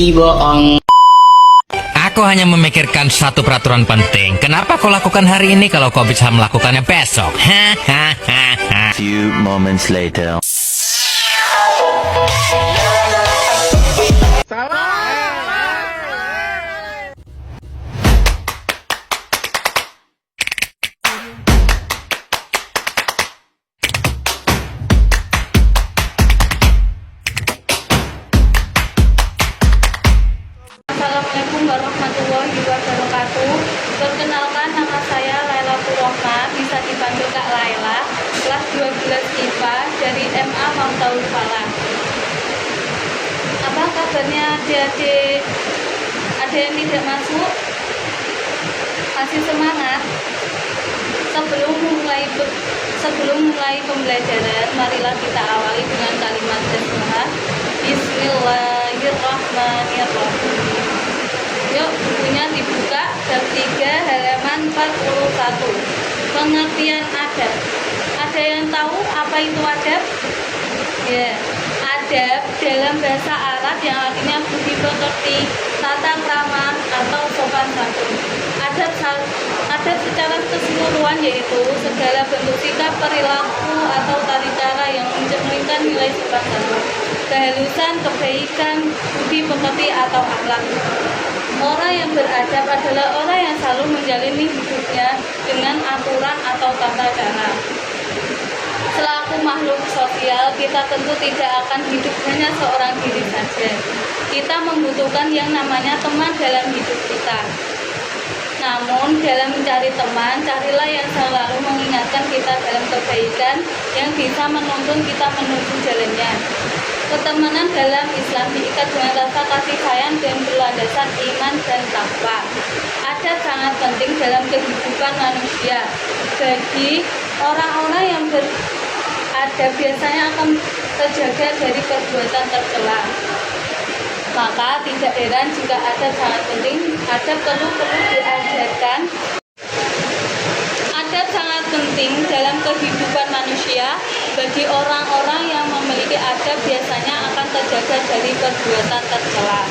bohong. Aku hanya memikirkan satu peraturan penting. Kenapa kau lakukan hari ini kalau kau bisa melakukannya besok? Hahaha. Few moments later. Assalamualaikum warahmatullahi wabarakatuh. Perkenalkan, nama saya Laila Purwohma, bisa dipanggil Kak Laila, kelas 12 IPA dari MA Mamtaul Falah. Apa kabarnya adik-adik? Ada yang tidak masuk? Masih semangat? Sebelum mulai pembelajaran, marilah kita awali dengan kalimat basmalah. Bismillahirrahmanirrahim. Yuk, bukunya dibuka, bab 3 halaman 41. Pengertian adab. Ada yang tahu apa itu adab? Ya, adab dalam bahasa Arab yang artinya budi pekerti, tata krama atau sopan santun. Adab secara keseluruhan yaitu segala bentuk sikap, perilaku atau tata cara yang mencerminkan nilai sopan santun, kehalusan, kebaikan, budi pekerti atau akhlak. Orang yang beradab adalah orang yang selalu menjalani hidupnya dengan aturan atau tata cara. Selaku makhluk sosial, kita tentu tidak akan hidup hanya seorang diri saja. Kita membutuhkan yang namanya teman dalam hidup kita. Namun, dalam mencari teman, carilah yang selalu mengingatkan kita dalam kebaikan yang bisa menuntun kita menuju jalannya. Pertemanan dalam Islam diikat dengan rasa kasih sayang dan berlandaskan iman dan takwa. Adab sangat penting dalam kehidupan manusia. Bagi orang-orang yang beradab biasanya akan terjaga dari perbuatan tercela. Maka tidak heran jika adab sangat penting. Adab perlu diajarkan. Adab sangat penting dalam kehidupan manusia. Bagi orang-orang yang memiliki adab biasanya akan terjaga dari perbuatan tercela.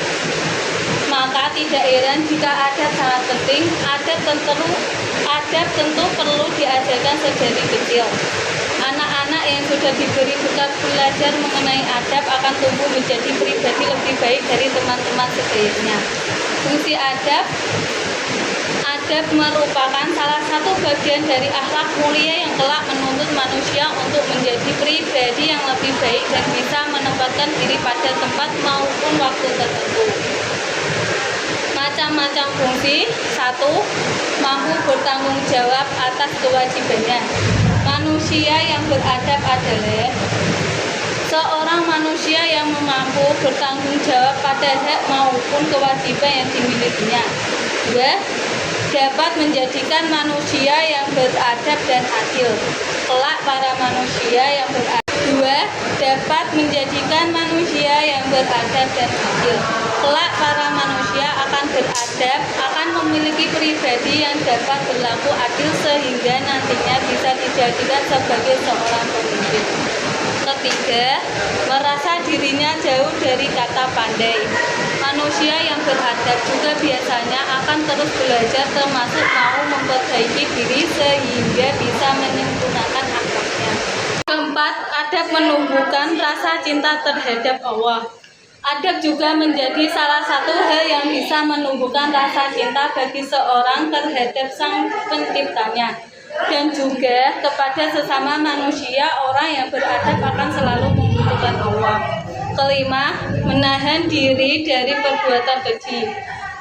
Maka tidak heran jika adab sangat penting. Adab tentu perlu diajarkan sedari kecil. Anak-anak yang sudah diberi bekal belajar mengenai adab akan tumbuh menjadi pribadi lebih baik dari teman-teman sebayanya. Fungsi adab merupakan salah satu bagian dari akhlak mulia yang kelak menuntut manusia untuk menjadi pribadi yang lebih baik dan bisa menempatkan diri pada tempat maupun waktu tertentu. Macam-macam fungsi. 1. Mampu bertanggung jawab atas kewajibannya. Manusia yang beradab adalah seorang manusia yang mampu bertanggung jawab pada hak maupun kewajiban yang dimilikinya. 2. Dapat menjadikan manusia yang beradab dan adil. Kelak para manusia yang beradab. 2. Dapat menjadikan manusia yang beradab dan adil. Kelak para manusia akan beradab, akan memiliki pribadi yang dapat berlaku adil sehingga nantinya bisa dijadikan sebagai seorang pemimpin. 3. Merasa dirinya jauh dari kata pandai. Manusia yang beradab juga biasanya akan terus belajar termasuk mau memperbaiki diri sehingga bisa menyempurnakan akhlaknya. 4. Adab menumbuhkan rasa cinta terhadap Allah. Adab juga menjadi salah satu hal yang bisa menumbuhkan rasa cinta bagi seorang terhadap Sang Penciptanya dan juga kepada sesama manusia. Orang yang beradab akan selalu membutuhkan Allah. 5. Menahan diri dari perbuatan keji.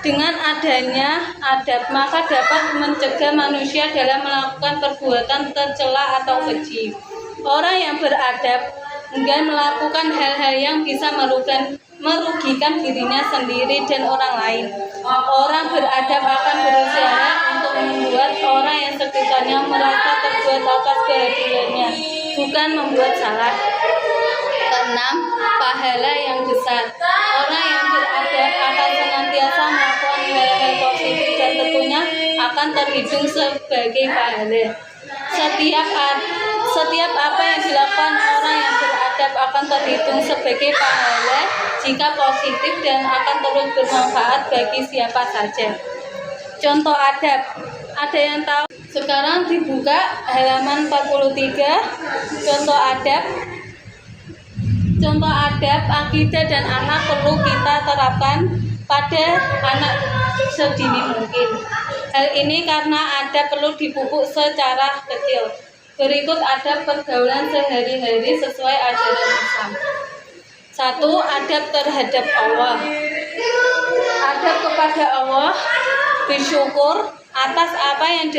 Dengan adanya adab, maka dapat mencegah manusia dalam melakukan perbuatan tercela atau keji. Orang yang beradab enggan melakukan hal-hal yang bisa merugikan dirinya sendiri dan orang lain. Orang beradab akan berusaha untuk membuat orang yang sekitarnya merasa terbuat atas kehadirannya, bukan membuat salah. 6. Pahala yang besar. Orang yang beradab akan senantiasa melakukan hal-hal positif dan tentunya akan terhitung sebagai pahala. Setiap apa yang dilakukan orang yang beradab akan terhitung sebagai pahala jika positif dan akan terus bermanfaat bagi siapa saja. Contoh adab, ada yang tahu? Sekarang dibuka halaman 43. Contoh adab, akidah dan anak perlu kita terapkan pada anak sedini mungkin. Hal ini karena adab perlu dipupuk secara kecil. Berikut adab pergaulan sehari-hari sesuai ajaran Islam. 1. Adab terhadap Allah. Adab kepada Allah, bersyukur atas apa yang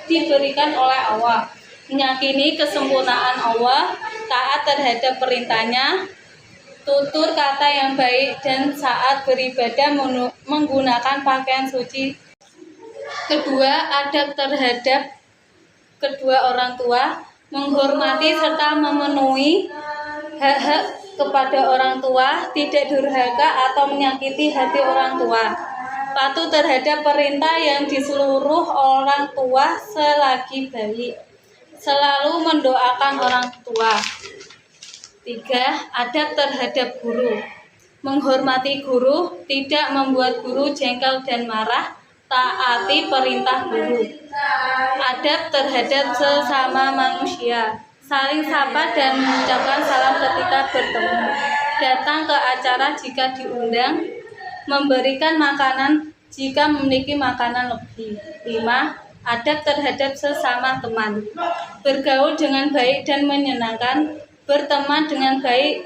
diberikan oleh Allah, meyakini kesempurnaan Allah, taat terhadap perintahnya, tutur kata yang baik, dan saat beribadah menggunakan pakaian suci. Kedua, adab terhadap kedua orang tua, menghormati serta memenuhi hak-hak kepada orang tua, tidak durhaka atau menyakiti hati orang tua, patuh terhadap perintah yang diseluruh orang tua selagi baik, selalu mendoakan orang tua. 3. Adab terhadap guru, menghormati guru, tidak membuat guru jengkel dan marah, taati perintah guru. Adab terhadap sesama manusia, saling sapa dan mengucapkan salam ketika bertemu, datang ke acara jika diundang, memberikan makanan jika memiliki makanan lebih. 5. Adab terhadap sesama teman, bergaul dengan baik dan menyenangkan, berteman dengan baik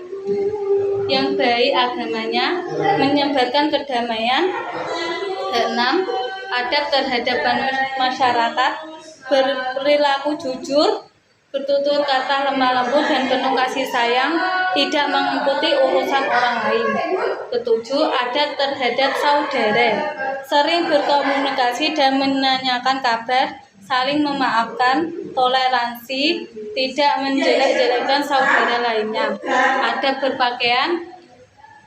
yang baik agamanya, menyebarkan kedamaian. 6. Adab terhadap masyarakat, berperilaku jujur, bertutur kata lemah lembut dan penuh kasih sayang, tidak mengikuti urusan orang lain. 7. Adab terhadap saudara, sering berkomunikasi dan menanyakan kabar, saling memaafkan, toleransi, tidak menjelek-jelekkan saudara lainnya. Adab berpakaian,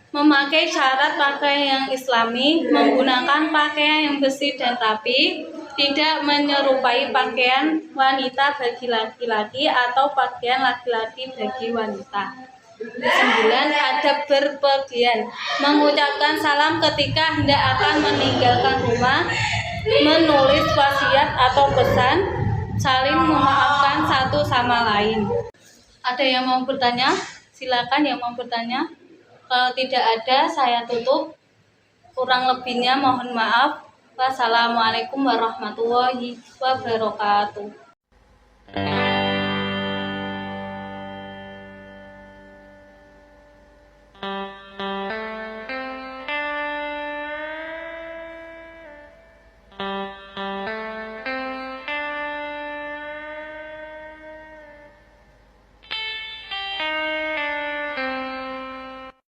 memakai syarat pakaian yang islami, menggunakan pakaian yang bersih dan rapi, tidak menyerupai pakaian wanita bagi laki-laki atau pakaian laki-laki bagi wanita. 9. Adab berpergian, mengucapkan salam ketika hendak akan meninggalkan rumah, menulis wasiat atau pesan, saling memaafkan satu sama lain. Ada yang mau bertanya? Silakan yang mau bertanya. Kalau tidak ada, saya tutup. Kurang lebihnya mohon maaf. Wassalamualaikum warahmatullahi wabarakatuh.